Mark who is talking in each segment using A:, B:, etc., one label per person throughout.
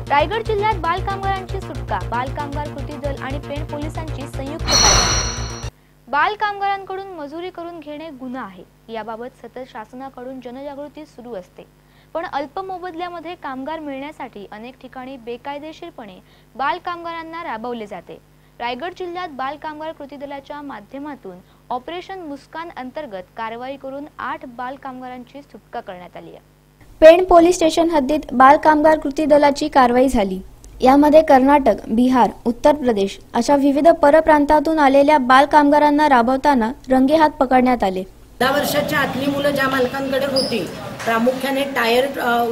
A: रायगड जिल्ह्यात बालकामगारांची सुटका, बालकामगार कृती दल आणि पेण पोलिसांची संयुक्त कारवाई। बालकामगारांकडून मजुरी करून घेणे गुन्हा आहे, याबाबत सतत शासनाकडून जनजागृती सुरू असते, पण अल्प मोबदल्यामध्ये कामगार मिळण्यासाठी अनेक ठिकाणी बेकायदेशीरपणे बालकामगारांना राबवले जाते। रायगड जिल्ह्यात बालकामगार कृती दलाच्या माध्यमातून ऑपरेशन मुस्कान अंतर्गत कारवाई करून 8 बालकामगारांची सुटका करण्यात आली आहे।
B: पेण पोलीस स्टेशन हद्दीत बालकामगार कृती दलाची कारवाई झाली। यामध्ये कर्नाटक, बिहार, उत्तर प्रदेश अशा विविध परप्रांतातून आलेल्या बालकामगारांना राबवताना रंगेहात पकडण्यात आले।
C: 10 वर्षाच्या आतली मुलं ज्या मालकांकडे होती, प्रामुख्याने टायर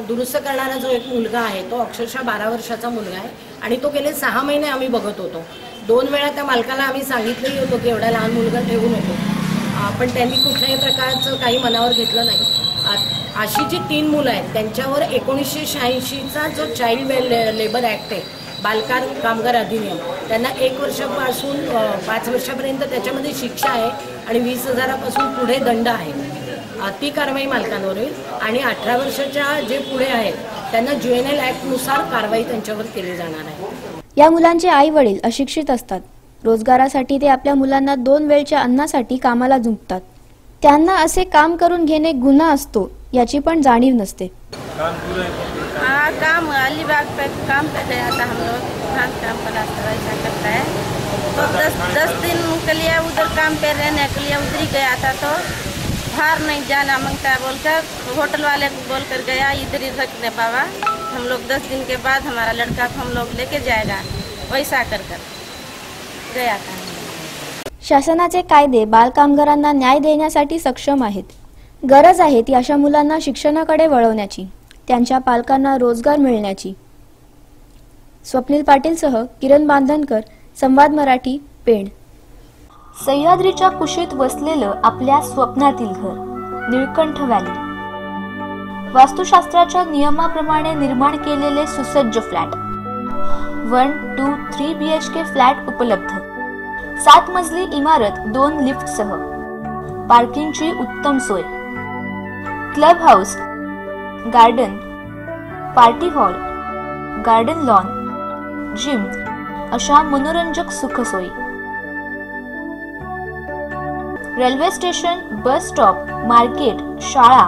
C: दुरुस्त करणारा जो एक मुलगा आहे तो अक्षरशः 12 वर्षाचा मुलगा आहे आणि तो गेले 6 महिने आम्ही बघत होतो। 2 वेळा त्या मालकाला आम्ही सांगितलंही होतं की एवढा लहान मुलगा ठेवू नको, पण त्यांनी कुठल्याही प्रकारचं काही मनावर घेतलं नाही। अशी जी 3 मुलं आहेत त्यांच्यावर 1986चा जो चाइल्ड लेबर ॲक्ट आहे, बालकार कामगार अधिनियम, त्यांना 1 वर्षापासून 5 वर्षापर्यंत त्याच्यामध्ये शिक्षा आहे आणि 20,000पासून पुढे दंड आहे। ती कारवाई मालकांवर होईल आणि 18 वर्षाच्या जे पुढे आहेत त्यांना ज्युएनएल ॲक्टनुसार कारवाई त्यांच्यावर केली जाणार आहे।
B: या मुलांचे आई वडील अशिक्षित असतात। रोजगारासाठी ते आपल्या मुलांना 2 वेळच्या अन्नासाठी कामाला जुंपतात। त्यांना असे काम करून घेणे गुन्हा असतो याची पण जाणीव नसते।
D: काम अलीबाग पे काम पे गया था, हम लोग धान काम पलास्तर ऐसा करता है, तो 10 दिन के लिए उधर काम पे रहने के लिए उधर ही गया था, तो बाहर नहीं जाना मांगता है बोलकर होटल वाले को बोलकर गया, इधर ही रखने पावा। हम लोग 10 दिन के बाद हमारा लड़का को हम लोग लेके जाएगा, वैसा कर गया था।
B: शासनाचे कायदे बालकामगारांना न्याय देण्यासाठी सक्षम आहेत। गरज आहे ती अशा मुलांना शिक्षणाकडे वळवण्याची, त्यांच्या पालकांना रोजगार मिळण्याची। स्वप्नील पाटीलसह किरण बांधनकर, संवाद मराठी, पेण। सह्याद्रीच्या कुशीत वसलेलं आपल्या स्वप्नातील घर, निळकंठ व्हॅली। वास्तुशास्त्राच्या नियमाप्रमाणे निर्माण केलेले सुसज्ज फ्लॅट, 1, 2, 3 BHK फ्लॅट उपलब्ध, 7 मजली इमारत 2 लिफ्टसह, पार्किंगची उत्तम सोय, club house, garden, party hall, garden lawn, gym अशा मनोरंजक सुखसोयी। Railway station, bus stop, market, शाळा,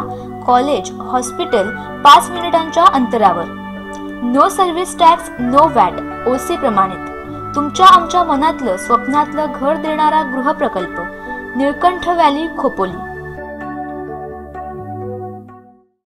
B: कॉलेज, हॉस्पिटल 5 मिनिटांच्या अंतरावर। No service tax, no VAT, OC प्रमाणित। तुमच्या आमच्या मनातलं स्वप्नातलं घर देणारा गृहप्रकल्प, निळकंठ व्हॅली, खोपोली।